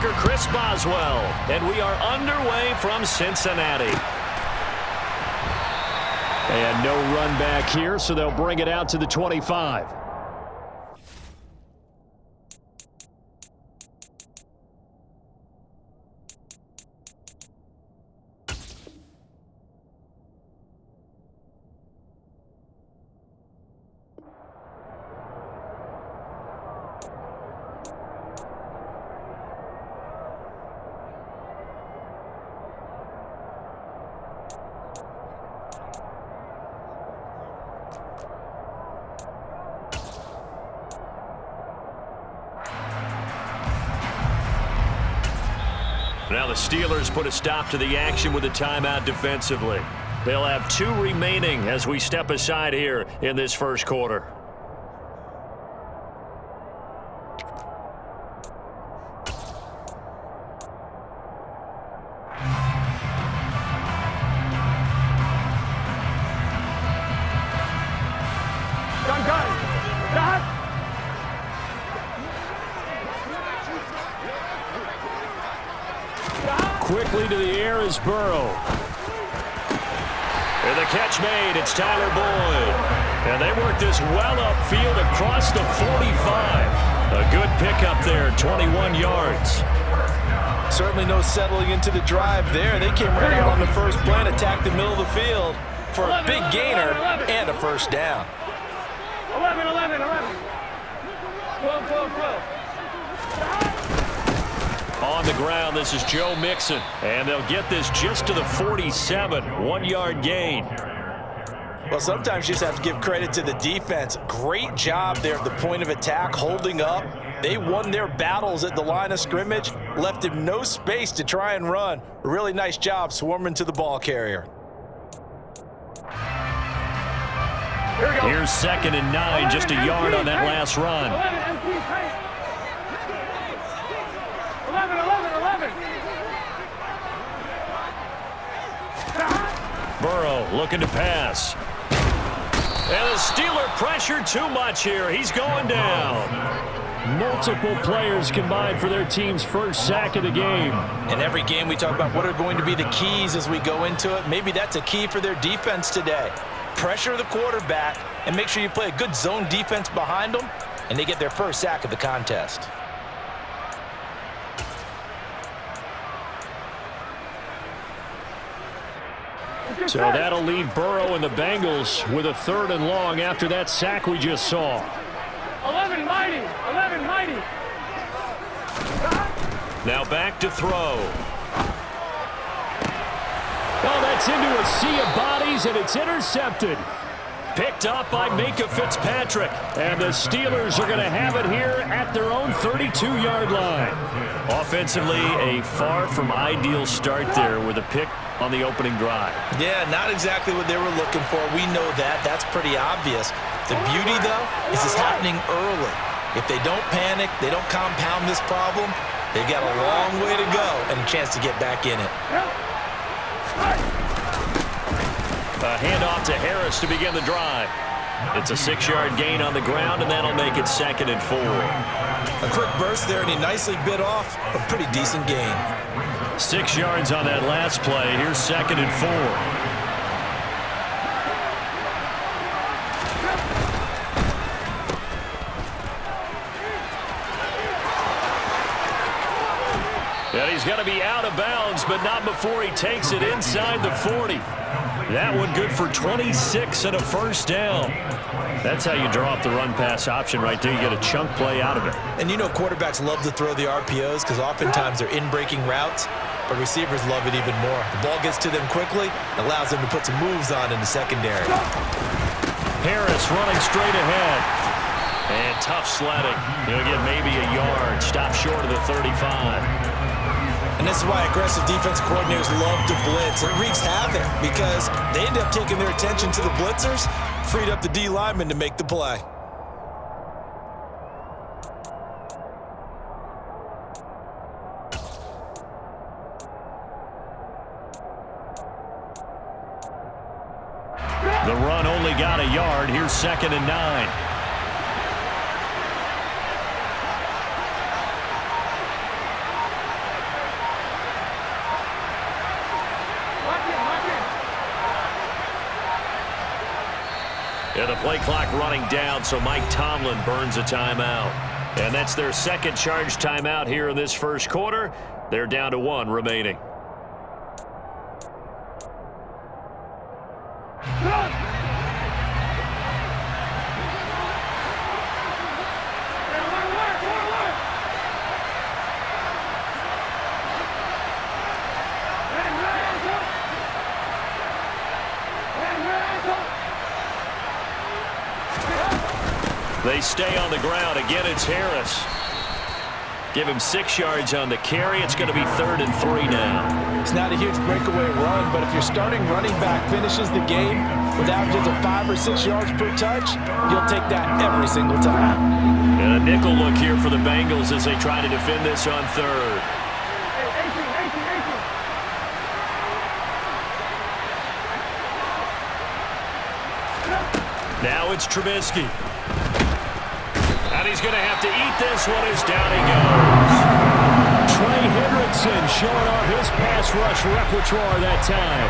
kicker Chris Boswell. And we are underway from Cincinnati. And no run back here, so they'll bring it out to the 25. Now the Steelers put a stop to the action with a timeout defensively. They'll have 2 remaining as we step aside here in this first quarter. Quickly to the air is Burrow. And the catch made. It's Tyler Boyd. And they work this well upfield across the 45. A good pickup there, 21 yards. Certainly no settling into the drive there. They came right out on the first play and attacked the middle of the field for a big gainer and a first down. 11. 12. On the ground, this is Joe Mixon. And they'll get this just to the 47. 1-yard gain. Well, sometimes you just have to give credit to the defense. Great job there at the point of attack, holding up. They won their battles at the line of scrimmage, left him no space to try and run. A really nice job swarming to the ball carrier. Here's 2nd and 9, just a yard on that last run. 11. Burrow looking to pass. And the Steeler pressure too much here. He's going down. Multiple players combined for their team's first sack of the game. In every game we talk about what are going to be the keys as we go into it. Maybe that's a key for their defense today. Pressure the quarterback and make sure you play a good zone defense behind them, and they get their first sack of the contest. So that'll leave Burrow and the Bengals with a 3rd and long after that sack we just saw. 11 mighty. Now back to throw. Oh, that's into a sea of bodies, and it's intercepted. Picked up by Minka Fitzpatrick. And the Steelers are going to have it here at their own 32-yard line. Offensively, a far from ideal start there with a pick on the opening drive. Yeah, not exactly what they were looking for. We know that. That's pretty obvious. The beauty, though, is it's happening early. If they don't panic, they don't compound this problem, they've got a long way to go and a chance to get back in it. A handoff to Harris to begin the drive. It's a 6-yard gain on the ground, and that'll make it 2nd and 4. A quick burst there, and he nicely bit off a pretty decent gain. 6 yards on that last play. Here's 2nd and 4. And he's going to be out of bounds, but not before he takes it inside the 40. That one good for 26 and a first down. That's how you draw up the run-pass option right there. You get a chunk play out of it. And you know quarterbacks love to throw the RPOs because oftentimes they're in-breaking routes, but receivers love it even more. The ball gets to them quickly, allows them to put some moves on in the secondary. Harris running straight ahead. And tough sledding. He'll get maybe a yard. Stop short of the 35. And this is why aggressive defensive coordinators love to blitz. It wreaks havoc because they end up taking their attention to the blitzers, freed up the D lineman to make the play. The run only got a yard. Here's 2nd and 9. And the play clock running down, so Mike Tomlin burns a timeout. And that's their second charge timeout here in this first quarter. They're down to 1 remaining. They stay on the ground. Again, it's Harris. Give him 6 yards on the carry. It's going to be 3rd and 3 now. It's not a huge breakaway run, but if your starting running back finishes the game with averages of 5 or 6 yards per touch, you'll take that every single time. And a nickel look here for the Bengals as they try to defend this on 3rd. Now it's Trubisky. And he's going to have to eat this one as down he goes. Trey Hendrickson showing off his pass rush repertoire that time.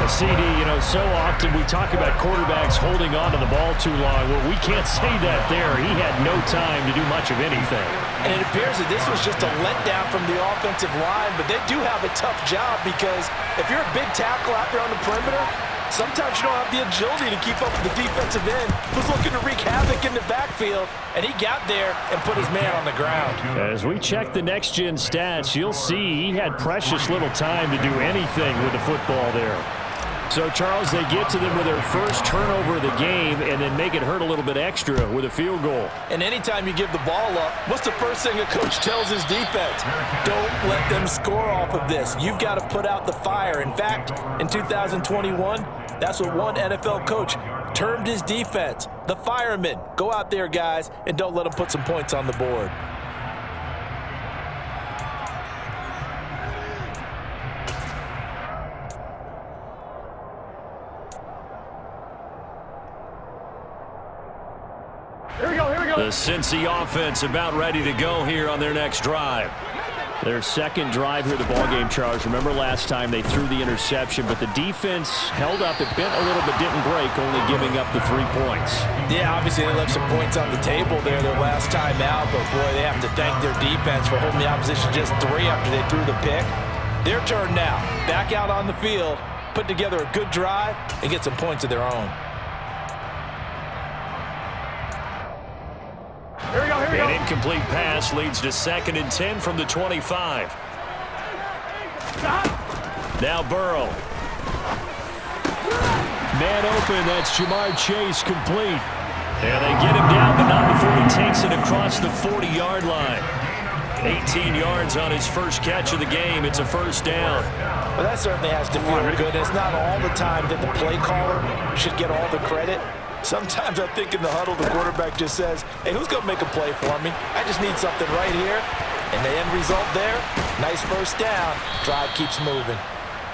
A CD, so often we talk about quarterbacks holding on to the ball too long. Well, we can't say that there. He had no time to do much of anything. And it appears that this was just a letdown from the offensive line, but they do have a tough job because if you're a big tackle out there on the perimeter, sometimes you don't have the agility to keep up with the defensive end who's looking to wreak havoc in the backfield, and he got there and put his man on the ground. As we check the next-gen stats, you'll see he had precious little time to do anything with the football there. So, Charles, they get to them with their first turnover of the game and then make it hurt a little bit extra with a field goal. And anytime you give the ball up, what's the first thing a coach tells his defense? Don't let them score off of this. You've got to put out the fire. In fact, in 2021, that's what one NFL coach termed his defense, the firemen. Go out there, guys, and don't let them put some points on the board. The Cincy offense about ready to go here on their next drive. Their second drive here, the ballgame, Charles. Remember last time they threw the interception, but the defense held up. It bent a little but didn't break, only giving up the 3 points. Yeah, obviously they left some points on the table there their last time out, but boy, they have to thank their defense for holding the opposition just 3 after they threw the pick. Their turn now. Back out on the field, put together a good drive, and get some points of their own. Here we go, here we go. An incomplete pass leads to 2nd and 10 from the 25. Now Burrow. Man open, that's Jamar Chase complete. And they get him down, but not before he takes it across the 40-yard line. 18 yards on his first catch of the game. It's a first down. Well, that certainly has to feel good. It's not all the time that the play caller should get all the credit. Sometimes I think in the huddle, the quarterback just says, hey, who's going to make a play for me? I just need something right here. And the end result there, nice first down. Drive keeps moving.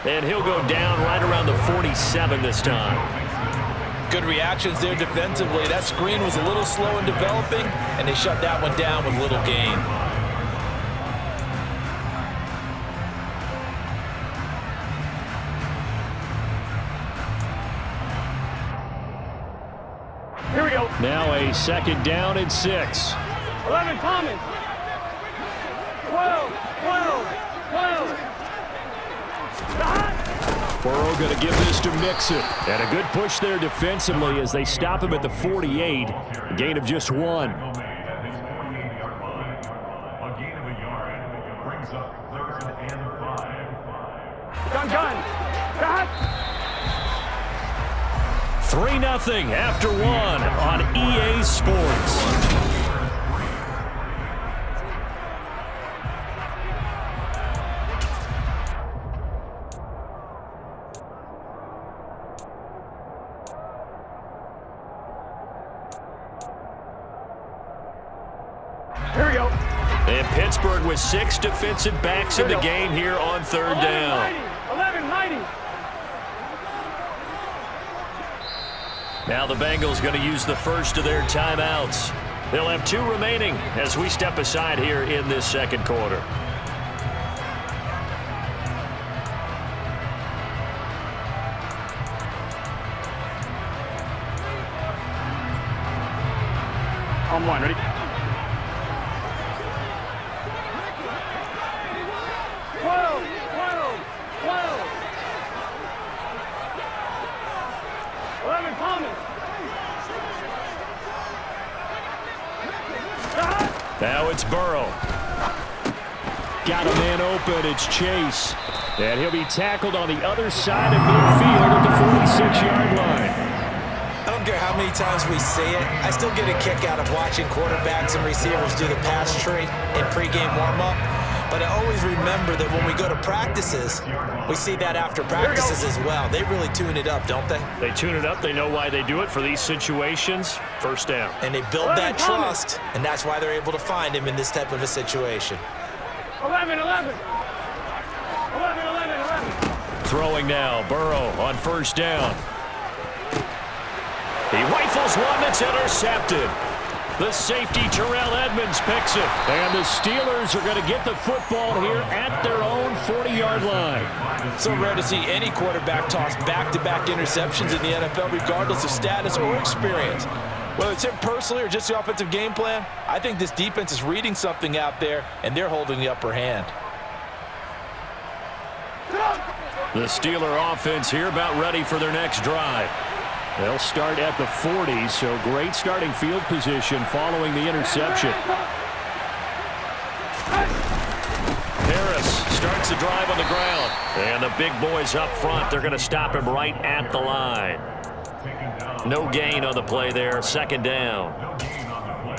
And he'll go down right around the 47 this time. Good reactions there defensively. That screen was a little slow in developing, and they shut that one down with little gain. Here we go. Now a 2nd down and 6. 11, Thomas. 12, 12, 12. Burrow going to give this to Mixon. And a good push there defensively as they stop him at the 48. A gain of just 1. Gun. Got. 3-0 after 1 on EA Sports. Here we go. And Pittsburgh with 6 defensive backs in the game here on 3rd down. 11, 90. Now the Bengals going to use the first of their timeouts. They'll have 2 remaining as we step aside here in this second quarter. 1. Ready? 12, 12, 12. 11, Thomas. Now it's Burrow. Got a man open. It's Chase. And he'll be tackled on the other side of midfield at the 46-yard line. I don't care how many times we see it. I still get a kick out of watching quarterbacks and receivers do the pass tree in pregame warm-up. But I always remember that when we go to practices, we see that after practices as well. They really tune it up, don't they? They tune it up. They know why they do it for these situations. First down. And they build that trust, and that's why they're able to find him in this type of a situation. 11, 11. 11, 11, 11. Throwing now. Burrow on first down. He rifles one that's intercepted. The safety, Terrell Edmonds, picks it. And the Steelers are going to get the football here at their own 40-yard line. So rare to see any quarterback toss back-to-back interceptions in the NFL, regardless of status or experience. Whether it's him personally or just the offensive game plan, I think this defense is reading something out there, and they're holding the upper hand. The Steeler offense here about ready for their next drive. They'll start at the 40, so great starting field position following the interception. Harris starts the drive on the ground. And the big boys up front, they're going to stop him right at the line. No gain on the play there, second down.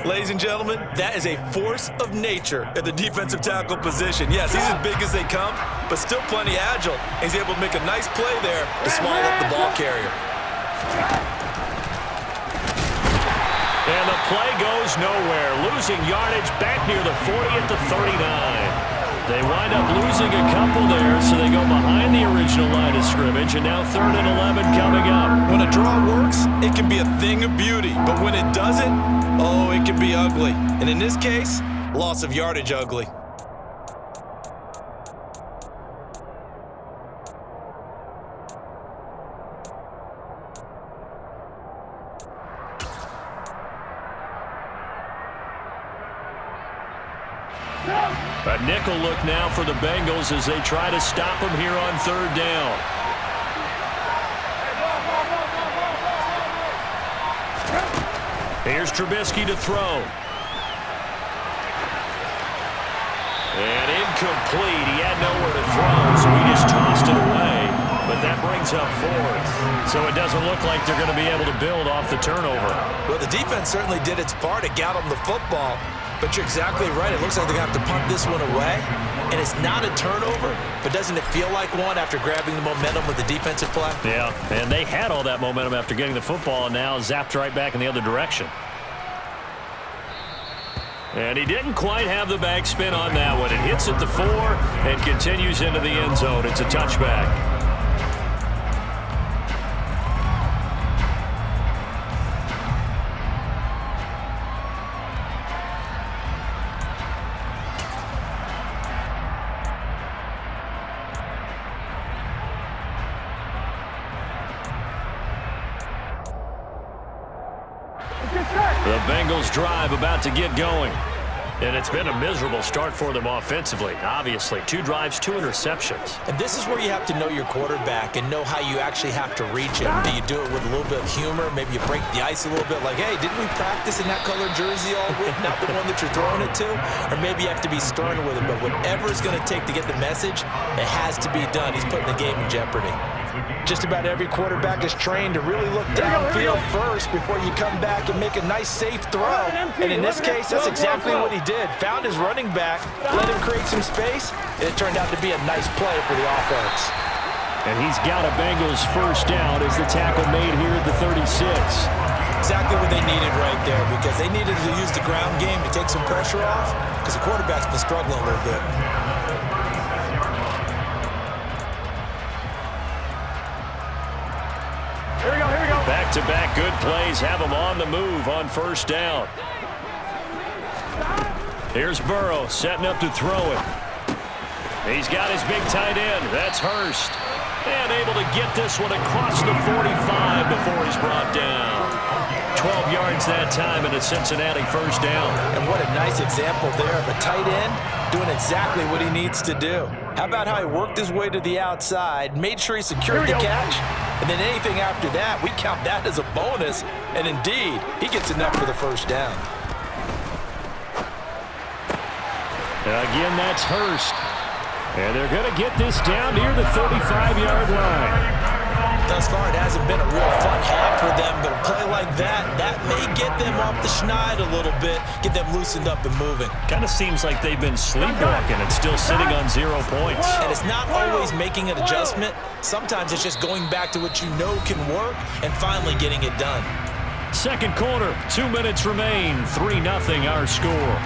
Ladies and gentlemen, that is a force of nature at the defensive tackle position. Yes, he's as big as they come, but still plenty agile. He's able to make a nice play there to swallow up the ball carrier. And the play goes nowhere. Losing yardage back near the 40 at the 39. They wind up losing a couple there, so they go behind the original line of scrimmage, and now 3rd and 11 coming up. When a draw works, it can be a thing of beauty, but when it doesn't, oh, it can be ugly. And in this case, loss of yardage ugly. A nickel look now for the Bengals as they try to stop them here on 3rd down. Here's Trubisky to throw. And incomplete. He had nowhere to throw, so he just tossed it away. But that brings up 4th. So it doesn't look like they're going to be able to build off the turnover. Well, the defense certainly did its part to get them the football. But you're exactly right. It looks like they're going to have to punt this one away. And it's not a turnover, but doesn't it feel like one after grabbing the momentum with the defensive play? Yeah, and they had all that momentum after getting the football, and now zapped right back in the other direction. And he didn't quite have the backspin on that one. It hits at the 4 and continues into the end zone. It's a touchback. The Bengals drive about to get going. And it's been a miserable start for them offensively, obviously. 2 drives, 2 interceptions. And this is where you have to know your quarterback and know how you actually have to reach him. Do you do it with a little bit of humor? Maybe you break the ice a little bit like, hey, didn't we practice in that colored jersey all week, not the one that you're throwing it to? Or maybe you have to be stern with him. But whatever it's going to take to get the message, it has to be done. He's putting the game in jeopardy. Just about every quarterback is trained to really look downfield first before you come back and make a nice, safe throw. And in this case, that's exactly what he did. Found his running back, let him create some space, and it turned out to be a nice play for the offense. And he's got a Bengals first down as the tackle made here at the 36. Exactly what they needed right there, because they needed to use the ground game to take some pressure off, because the quarterback's been struggling a little bit. Here we go, here we go. Back-to-back good plays have him on the move on first down. Here's Burrow setting up to throw it. He's got his big tight end. That's Hurst. And able to get this one across the 45 before he's brought down. 12 yards that time and a Cincinnati first down. And what a nice example there of a tight end doing exactly what he needs to do. How about how he worked his way to the outside, made sure he secured the catch, and then anything after that, we count that as a bonus. And indeed, he gets enough for the first down. Again, that's Hurst. And they're going to get this down near the 35-yard line. Thus far, it hasn't been a real fun half for them, but a play like that may get them off the schneid a little bit, get them loosened up and moving. Kind of seems like they've been sleepwalking and still sitting on 0 points. And it's not always making an adjustment. Sometimes it's just going back to what you know can work and finally getting it done. Second quarter, 2 minutes remain, 3-0 our score.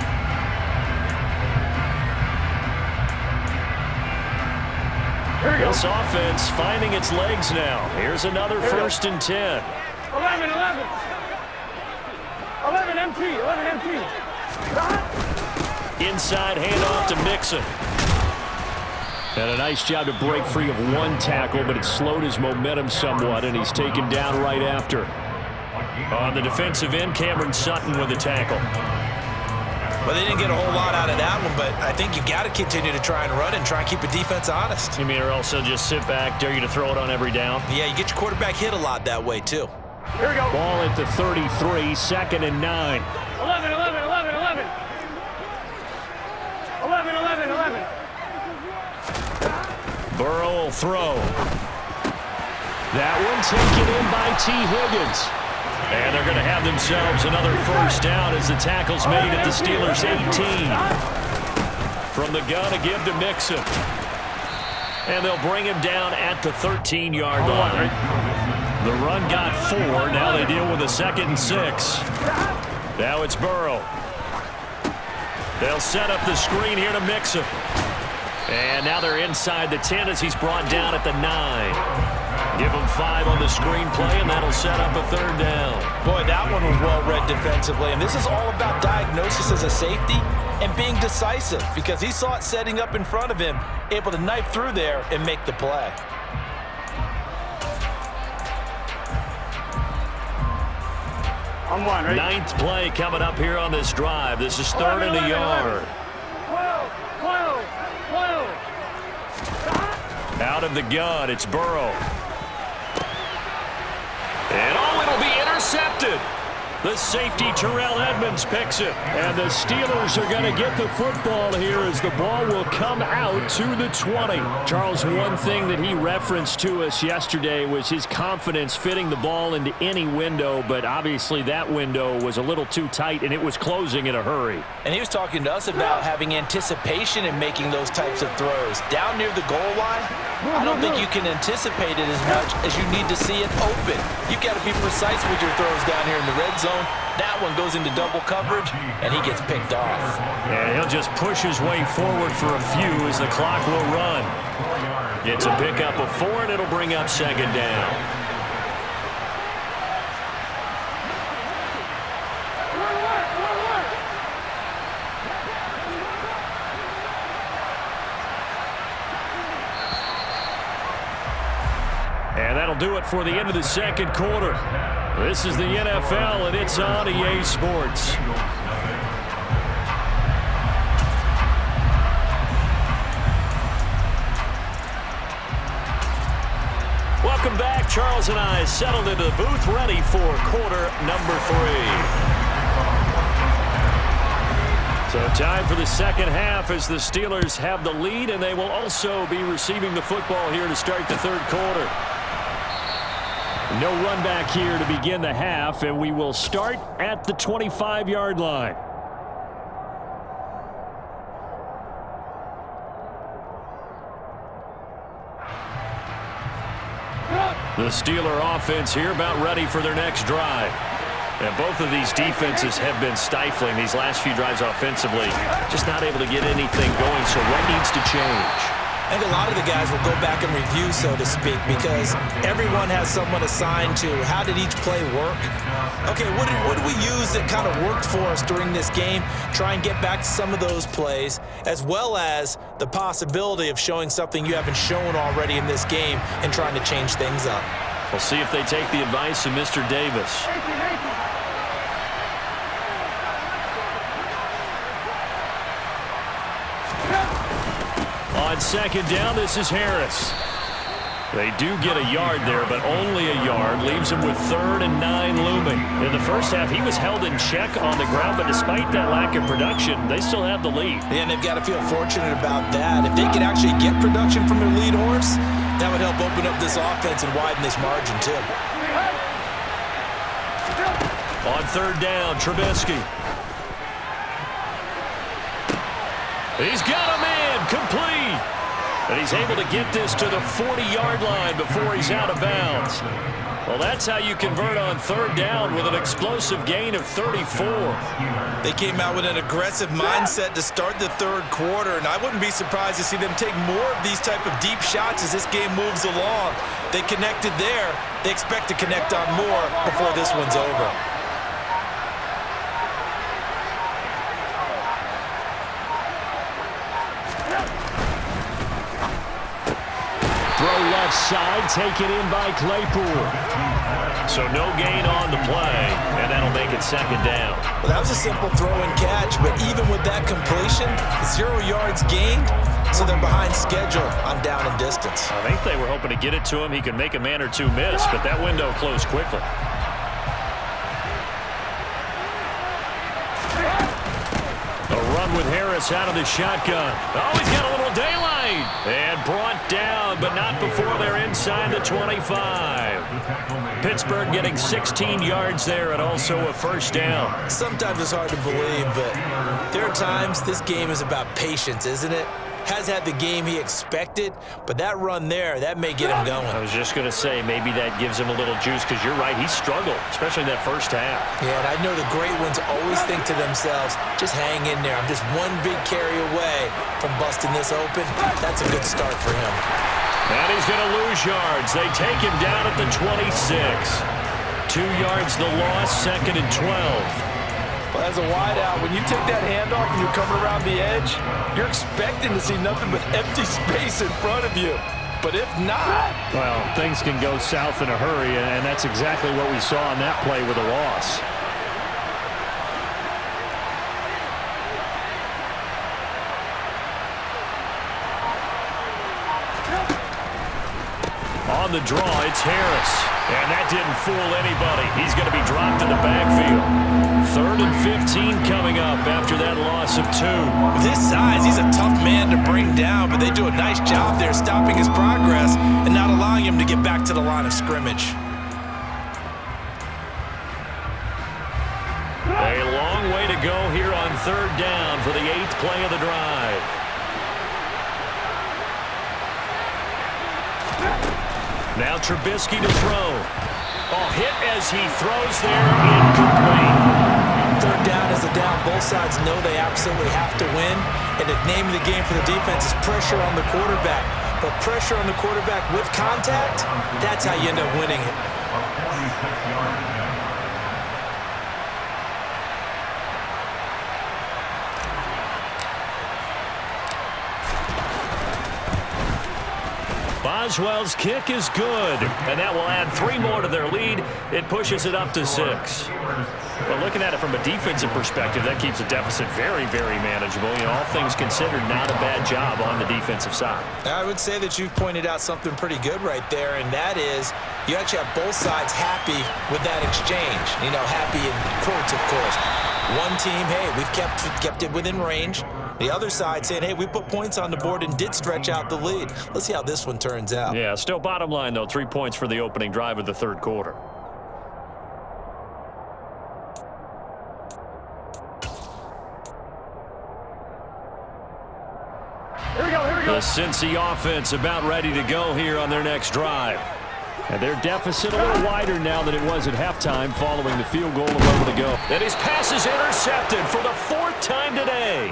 This offense finding its legs now. Here's another 1st and 10. 11, 11. 11 MT, 11 MT. Inside handoff to Mixon. And a nice job to break free of one tackle, but it slowed his momentum somewhat, and he's taken down right after. On the defensive end, Cameron Sutton with a tackle. Well, they didn't get a whole lot out of that one, but I think you got to continue to try and run and try and keep the defense honest. You mean or also just sit back, dare you to throw it on every down? Yeah, you get your quarterback hit a lot that way, too. Here we go. Ball at the 33, 2nd and 9. 11, 11, 11, 11. 11, 11, 11. Burrow will throw. That one taken in by T. Higgins. And they're going to have themselves another first down as the tackle's made at the Steelers' 18. From the gun, a give to Mixon. And they'll bring him down at the 13-yard line. The run got 4. Now they deal with a 2nd and 6. Now it's Burrow. They'll set up the screen here to Mixon. And now they're inside the 10 as he's brought down at the 9. Give him 5 on the screen play, and that'll set up a 3rd down. Boy, that one was well read defensively, and this is all about diagnosis as a safety and being decisive because he saw it setting up in front of him, able to knife through there and make the play. I'm one, right? 9th play coming up here on this drive. This is 3rd and a yard. 12, 12, 12. Out of the gun, it's Burrow. And it'll be intercepted. The safety, Terrell Edmonds, picks it. And the Steelers are going to get the football here as the ball will come out to the 20. Charles, one thing that he referenced to us yesterday was his confidence fitting the ball into any window, but obviously that window was a little too tight, and it was closing in a hurry. And he was talking to us about having anticipation in making those types of throws. Down near the goal line, I don't think you can anticipate it as much as you need to see it open. You've got to be precise with your throws down here in the red zone. That one goes into double coverage, and he gets picked off. And he'll just push his way forward for a few as the clock will run. It's a pickup of 4, and it'll bring up 2nd down. And that'll do it for the end of the 2nd quarter. This is the NFL, and it's on EA Sports. Welcome back. Charles and I settled into the booth, ready for quarter number 3. So time for the 2nd half as the Steelers have the lead, and they will also be receiving the football here to start the 3rd quarter. No run back here to begin the half, and we will start at the 25-yard line. The Steeler offense here about ready for their next drive. And both of these defenses have been stifling these last few drives offensively. Just not able to get anything going, so what needs to change? I think a lot of the guys will go back and review, so to speak, because everyone has someone assigned to how did each play work. Okay, what did we use that kind of worked for us during this game? Try and get back to some of those plays, as well as the possibility of showing something you haven't shown already in this game and trying to change things up. We'll see if they take the advice of Mr. Davis. On second down, this is Harris. They do get a yard there, but only a yard. Leaves him with 3rd and 9 looming. In the first half, he was held in check on the ground, but despite that lack of production, they still have the lead. And they've got to feel fortunate about that. If they could actually get production from their lead horse, that would help open up this offense and widen this margin, too. On 3rd down, Trubisky. He's got a man, complete. And he's able to get this to the 40-yard line before he's out of bounds. Well, that's how you convert on 3rd down with an explosive gain of 34. They came out with an aggressive mindset to start the 3rd quarter, and I wouldn't be surprised to see them take more of these type of deep shots as this game moves along. They connected there. They expect to connect on more before this one's over. Throw left side, taken in by Claypool. So no gain on the play, and that'll make it 2nd down. Well, that was a simple throw and catch, but even with that completion, 0 yards gained, so they're behind schedule on down and distance. I think they were hoping to get it to him. He could make a man or two miss, but that window closed quickly. A run with Harris out of the shotgun. Oh, he's got a little daylight. And brought down, but not before they're inside the 25. Pittsburgh getting 16 yards there and also a 1st down. Sometimes it's hard to believe, but there are times this game is about patience, isn't it? Has had the game he expected, but that run there, that may get him going. I was just going to say, maybe that gives him a little juice, because you're right, he struggled, especially in that first half. Yeah, and I know the great ones always think to themselves, just hang in there. I'm just one big carry away from busting this open. That's a good start for him. And he's going to lose yards. They take him down at the 26. 2 yards the loss, 2nd and 12. Well, as a wideout, when you take that handoff and you're coming around the edge, you're expecting to see nothing but empty space in front of you. But if not... Well, things can go south in a hurry, and that's exactly what we saw on that play with a loss. On the draw, it's Harris. And that didn't fool anybody. He's going to be dropped in the backfield. 3rd and 15 coming up after that loss of 2. With his size, he's a tough man to bring down, but they do a nice job there stopping his progress and not allowing him to get back to the line of scrimmage. A long way to go here on 3rd down for the 8th play of the drive. Now Trubisky to throw. Oh, hit as he throws there, incomplete. 3rd down is the down. Both sides know they absolutely have to win. And the name of the game for the defense is pressure on the quarterback. But pressure on the quarterback with contact, that's how you end up winning it. Boswell's kick is good, and that will add 3 more to their lead. It pushes it up to 6. But looking at it from a defensive perspective, that keeps the deficit very, very manageable. You know, all things considered, not a bad job on the defensive side. I would say that you've pointed out something pretty good right there, and that is you actually have both sides happy with that exchange. You know, happy in quotes, of course. One team, hey, we've kept it within range. The other side saying, hey, we put points on the board and did stretch out the lead. Let's see how this one turns out. Yeah, still bottom line, though, 3 points for the opening drive of the 3rd quarter. Here we go, here we go. The Cincy offense about ready to go here on their next drive. And their deficit a little wider now than it was at halftime following the field goal a moment ago. And his pass is intercepted for the 4th time today.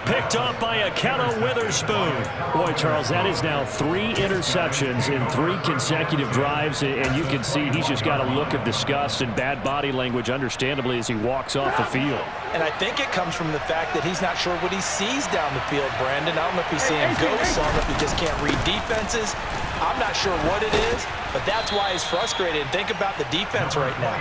Picked up by Akello Witherspoon. Boy, Charles, that is now 3 interceptions in 3 consecutive drives. And you can see he's just got a look of disgust and bad body language, understandably, as he walks off the field. And I think it comes from the fact that he's not sure what he sees down the field, Brandon. I don't know if he's seeing ghosts. I don't know if he just can't read defenses. I'm not sure what it is, but that's why he's frustrated. Think about the defense right now.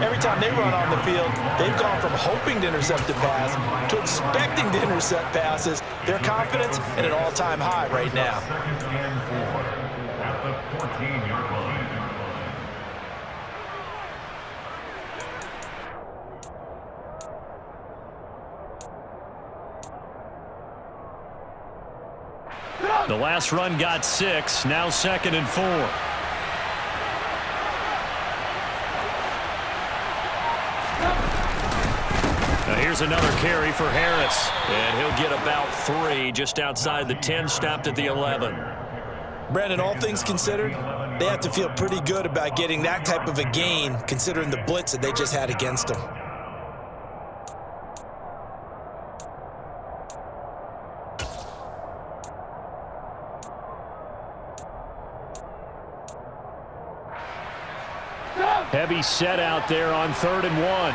Every time they run on the field, they've gone from hoping to intercept a pass to expecting to intercept passes. Their confidence at an all-time high right now. The last run got 6, now 2nd and 4. Now here's another carry for Harris, and he'll get about 3 just outside the 10, stopped at the 11. Brandon, all things considered, they have to feel pretty good about getting that type of a gain considering the blitz that they just had against them. Heavy set out there on 3rd and 1.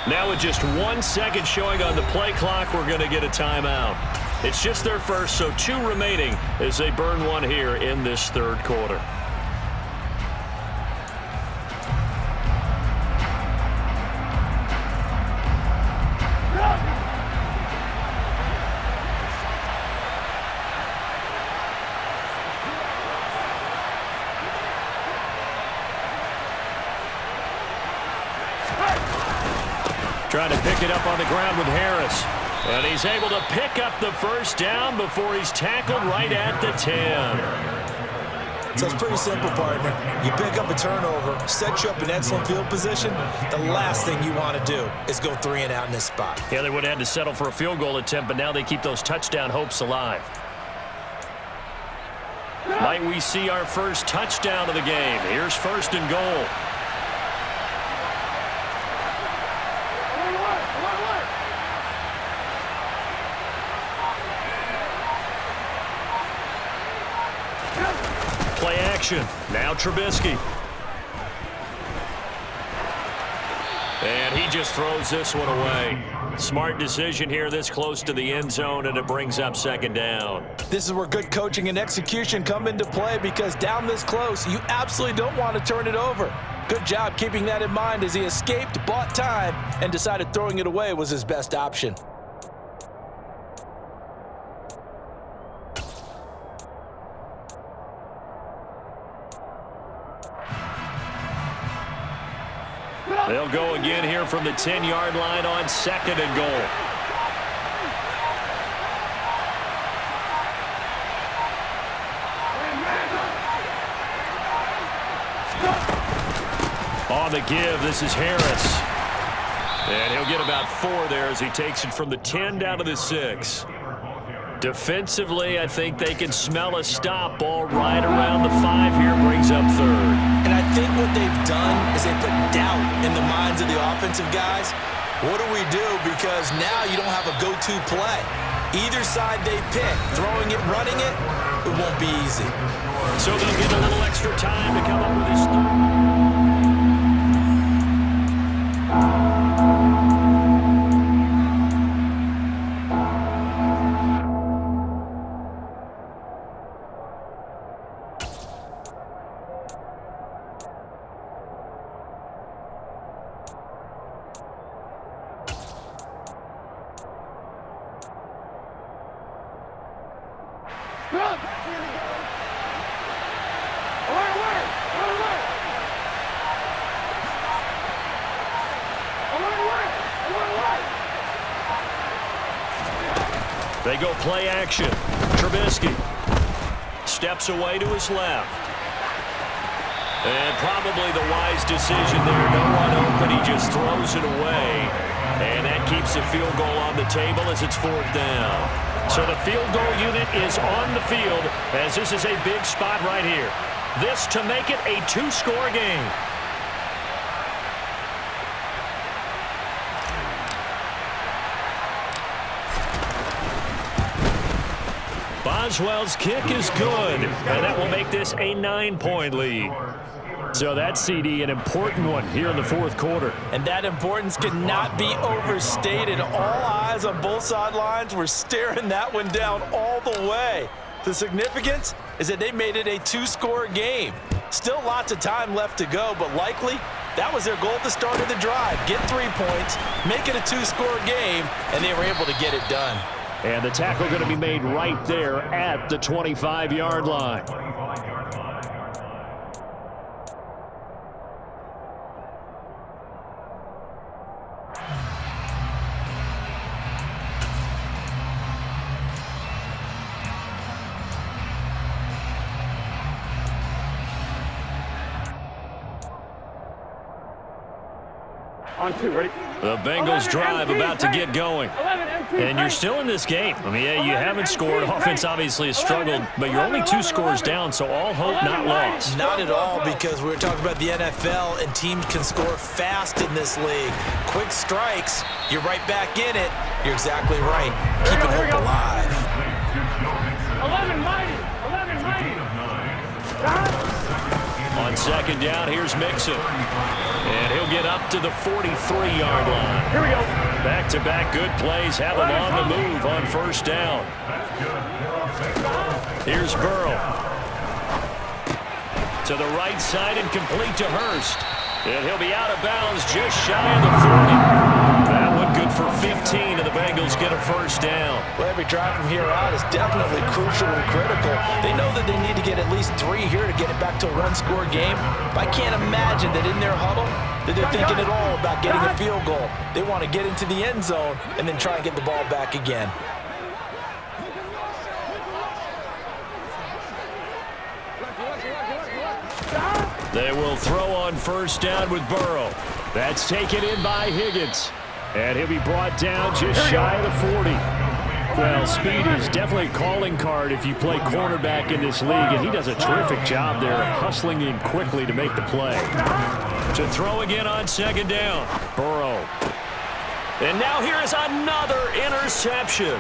Now with just 1 second showing on the play clock, we're going to get a timeout. It's just their first, so 2 remaining as they burn 1 here in this 3rd quarter. Trying to pick it up on the ground with Harris. And he's able to pick up the first down before he's tackled right at the 10. So it's pretty simple, partner. You pick up a turnover, set you up in excellent field position. The last thing you want to do is go 3 and out in this spot. Yeah, they would have had to settle for a field goal attempt, but now they keep those touchdown hopes alive. Might we see our first touchdown of the game? Here's 1st and goal. Play action. Now Trubisky. And he just throws this one away. Smart decision here this close to the end zone, and it brings up 2nd down. This is where good coaching and execution come into play, because down this close, you absolutely don't want to turn it over. Good job keeping that in mind as he escaped, bought time, and decided throwing it away was his best option. They'll go again here from the 10-yard line on 2nd and goal. On the give, this is Harris. And he'll get about 4 there as he takes it from the 10 down to the 6. Defensively, I think they can smell a stop. Ball right around the 5 here, brings up 3rd. And I think what they've done is they put doubt in the minds of the offensive guys. What do we do? Because now you don't have a go-to play. Either side they pick, throwing it, running it, it won't be easy. So they'll get a little extra time to come up with this third. They go play action. Trubisky steps away to his left. And probably the wise decision there. No one open. He just throws it away. And that keeps the field goal on the table as it's 4th down. So the field goal unit is on the field as this is a big spot right here. This to make it a 2-score game. Boswell's kick is good, and that will make this a 9-point lead. So that's, CD, an important one here in the fourth quarter. And that importance cannot be overstated. All eyes on both sidelines were staring that one down all the way. The significance is that they made it a 2-score game. Still lots of time left to go, but likely that was their goal at the start of the drive. Get 3 points, make it a 2-score game, and they were able to get it done. And the tackle going to be made right there at the 25-yard line. On 2, ready? The Bengals drive about to get going. And you're still in this game. I mean, yeah, you haven't scored. Offense obviously has struggled, but you're only 2 scores down, so all hope not lost. Not at all, because we were talking about the NFL, and teams can score fast in this league. Quick strikes, you're right back in it. You're exactly right. Keeping hope alive. 11 mighty. 11 mighty. On second down, here's Mixon. And he'll get up to the 43-yard line. Here we go. Back-to-back good plays have him on the move on first down. Here's Burrow. To the right side and complete to Hurst. And he'll be out of bounds just shy of the 40. That one good for 15, and the Bengals get a first down. Well, every drive from here out is definitely crucial and critical. They know that they need to get at least 3 here to get it back to a one-score game. But I can't imagine that in their huddle that they're thinking at all about getting a field goal. They want to get into the end zone and then try and get the ball back again. They will throw on first down with Burrow. That's taken in by Higgins. And he'll be brought down just shy of the 40. Well, speed is definitely a calling card if you play cornerback in this league, and he does a terrific job there of hustling in quickly to make the play. To throw again on second down, Burrow. And now here is another interception.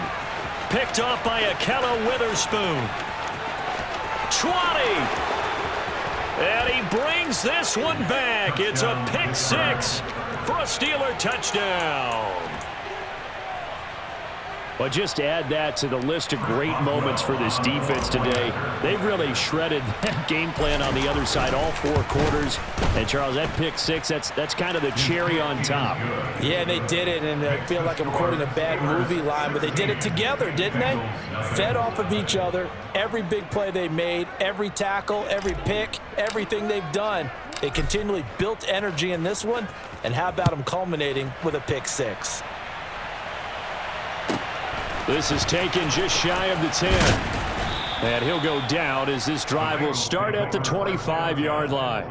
Picked off by Akella Witherspoon. 20. And he brings this one back. It's a pick-6 for a Steeler touchdown. Well, just add that to the list of great moments for this defense today. They've really shredded that game plan on the other side all 4 quarters. And, Charles, that pick-6, that's kind of the cherry on top. Yeah, they did it, and I feel like I'm quoting a bad movie line, but they did it together, didn't they? Fed off of each other. Every big play they made, every tackle, every pick, everything they've done. They continually built energy in this one, and how about them culminating with a pick-6? This is taken just shy of the 10. And he'll go down as this drive will start at the 25-yard line.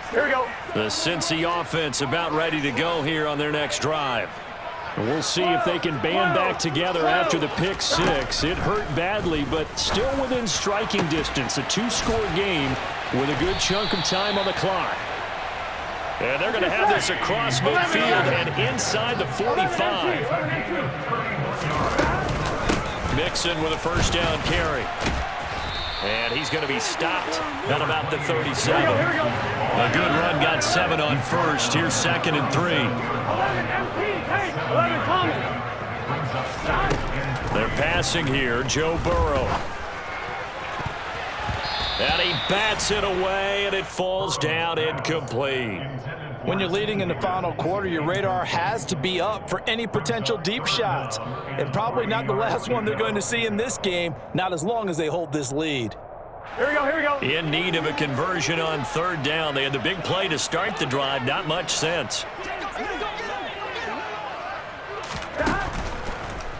Here we go. The Cincy offense about ready to go here on their next drive. And we'll see if they can band back together after the pick-6. It hurt badly, but still within striking distance. A 2-score game with a good chunk of time on the clock. And they're going to have this across midfield and inside the 45. Mixon with a first down carry. And he's going to be stopped at about the 37. A good run got 7 on first. Here's second and 3. 11 coming. They're passing here. Joe Burrow. And he bats it away, and it falls down incomplete. When you're leading in the final quarter, your radar has to be up for any potential deep shots. And probably not the last one they're going to see in this game, not as long as they hold this lead. Here we go, here we go. In need of a conversion on third down. They had the big play to start the drive. Not much sense.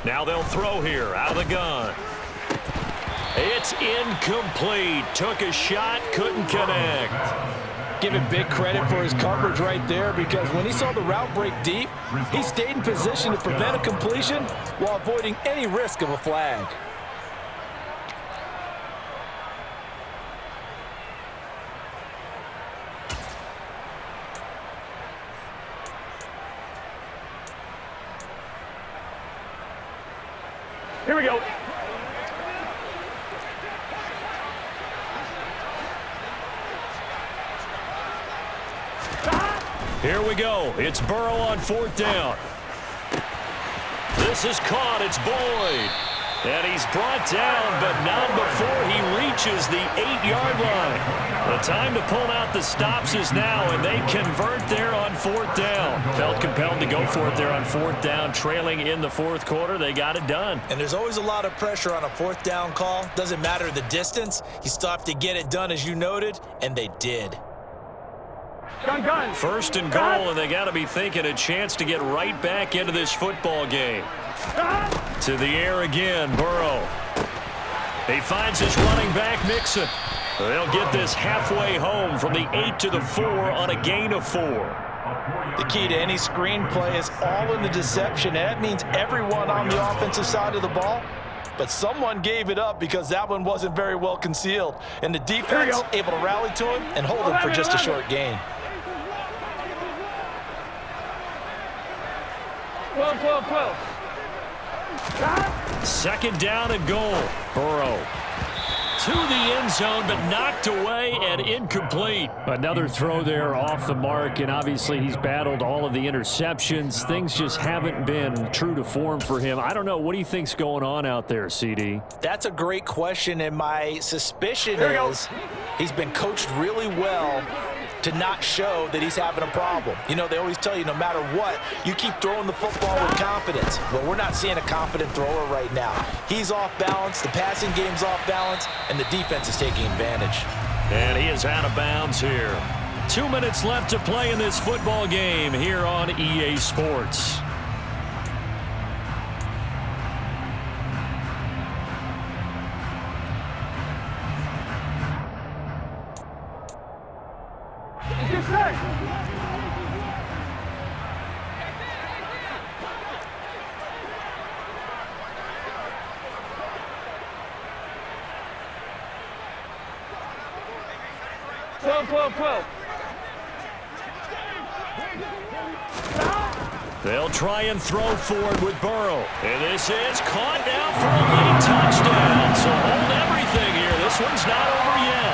Now they'll throw here out of the gun. It's incomplete. Took a shot, couldn't connect. Give him big credit for his coverage right there, because when he saw the route break deep, he stayed in position to prevent a completion while avoiding any risk of a flag. Here we go. Here we go. It's Burrow on 4th down. This is caught. It's Boyd. And he's brought down, but not before he reaches the 8-yard line. The time to pull out the stops is now, and they convert there on 4th down. Felt compelled to go for it there on 4th down, trailing in the 4th quarter. They got it done. And there's always a lot of pressure on a 4th down call. Doesn't matter the distance. You still have to get it done, as you noted, and they did. Gun. 1st and goal, and they got to be thinking a chance to get right back into this football game. To the air again, Burrow. He finds his running back, Mixon. They'll get this halfway home from the 8 to the 4 on a gain of 4. The key to any screen play is all in the deception, and that means everyone on the offensive side of the ball. But someone gave it up because that one wasn't very well concealed. And the defense able to rally to him and hold him for just a short gain. 12. 2nd down and goal. Burrow to the end zone, but knocked away and incomplete. Another throw there off the mark, and obviously he's battled all of the interceptions. Things just haven't been true to form for him. I don't know. What do you think's going on out there, CD? That's a great question, and my suspicion is he's been coached really well to not show that he's having a problem. You know, they always tell you no matter what, you keep throwing the football with confidence. Well, we're not seeing a confident thrower right now. He's off balance, the passing game's off balance, and the defense is taking advantage. And he is out of bounds here. 2 minutes left to play in this football game here on EA Sports. They'll try and throw forward with Burrow. And this is caught down for a late touchdown. So hold everything here. This one's not over yet.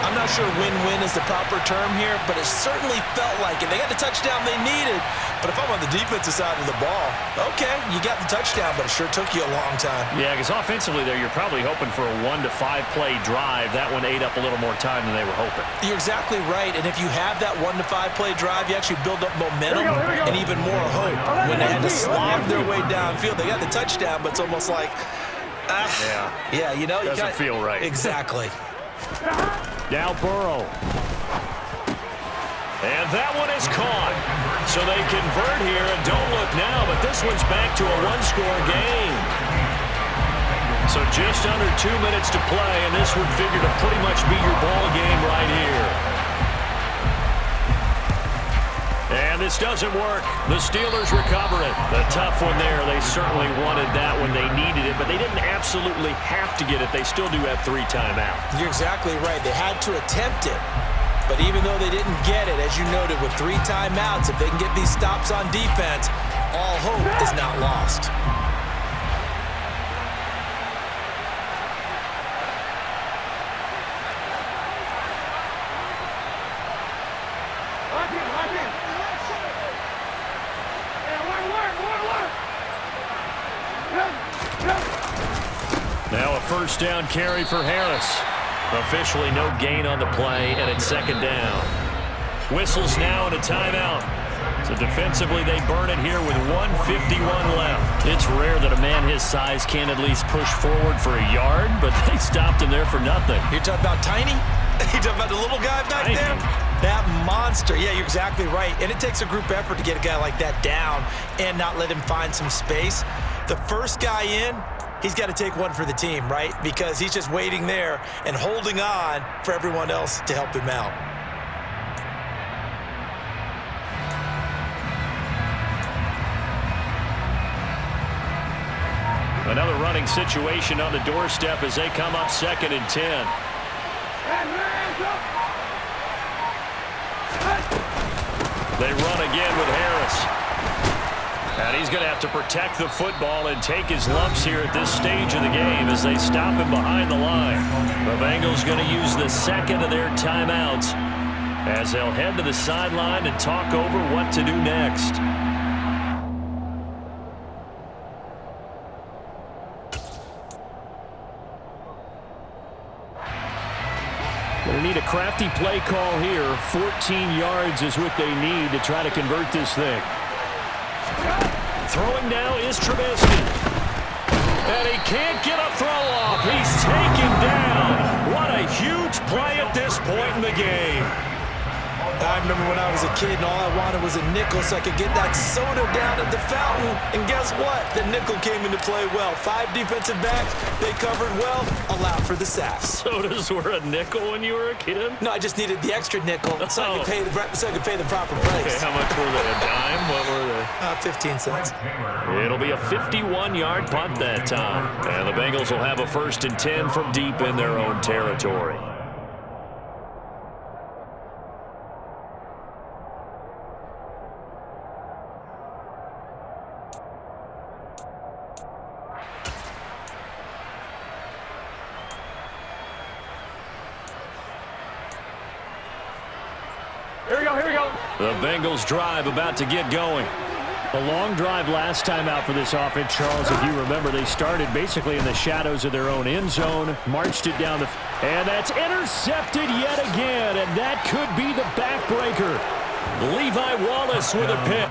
I'm not sure win-win is the proper term here, but it certainly felt like it. They got the touchdown they needed, but if I'm on the defensive side of the ball, okay, you got the touchdown, but it sure took you a long time. Yeah, because offensively there, you're probably hoping for a 1 to 5 play drive. That one ate up a little more time than they were hoping. You're exactly right, and if you have that 1 to 5 play drive, you actually build up momentum and even more hope. When they had to slog their way downfield, they got the touchdown, but it's almost like, yeah, you know, doesn't feel right. Exactly. Now Burrow. And that one is caught. So they convert here, and don't look now, but this one's back to a 1-score game. So just under 2 minutes to play, and this would figure to pretty much be your ball game right here. And this doesn't work. The Steelers recover it. A tough one there. They certainly wanted that when they needed it, but they didn't absolutely have to get it. They still do have 3 timeouts. You're exactly right. They had to attempt it. But even though they didn't get it, as you noted, with 3 timeouts, if they can get these stops on defense, all hope is not lost. Now a 1st down carry for Harris. Officially no gain on the play, and it's 2nd down. Whistles now and a timeout. So defensively they burn it here with 1:51 left. It's rare that a man his size can at least push forward for a yard, but they stopped him there for nothing. You're talking about tiny? You're talking about the little guy back there? That monster. Yeah, you're exactly right. And it takes a group effort to get a guy like that down and not let him find some space. The first guy in, he's got to take one for the team, right? Because he's just waiting there and holding on for everyone else to help him out. Another running situation on the doorstep as they come up 2nd and 10. They run again with Harris. And he's going to have to protect the football and take his lumps here at this stage of the game as they stop him behind the line. The Bengals going to use the second of their timeouts as they'll head to the sideline and talk over what to do next. Going to need a crafty play call here. 14 yards is what they need to try to convert this thing. Throwing now is Trubisky. And he can't get a throw off. He's taken down. What a huge play at this point in the game. I remember when I was a kid and all I wanted was a nickel so I could get that soda down at the fountain. And guess what? The nickel came into play well. 5 defensive backs, they covered well, allowed for the sack. Sodas were a nickel when you were a kid? No, I just needed the extra nickel so I could pay the proper price. Okay, how much were they? A dime? What were they? 15 cents. It'll be a 51-yard punt that time. And the Bengals will have a 1st and 10 from deep in their own territory. Here we go. The Bengals drive about to get going. A long drive last time out for this offense, Charles. If you remember, they started basically in the shadows of their own end zone, marched it down the... And that's intercepted yet again, and that could be the backbreaker. Levi Wallace with a pick.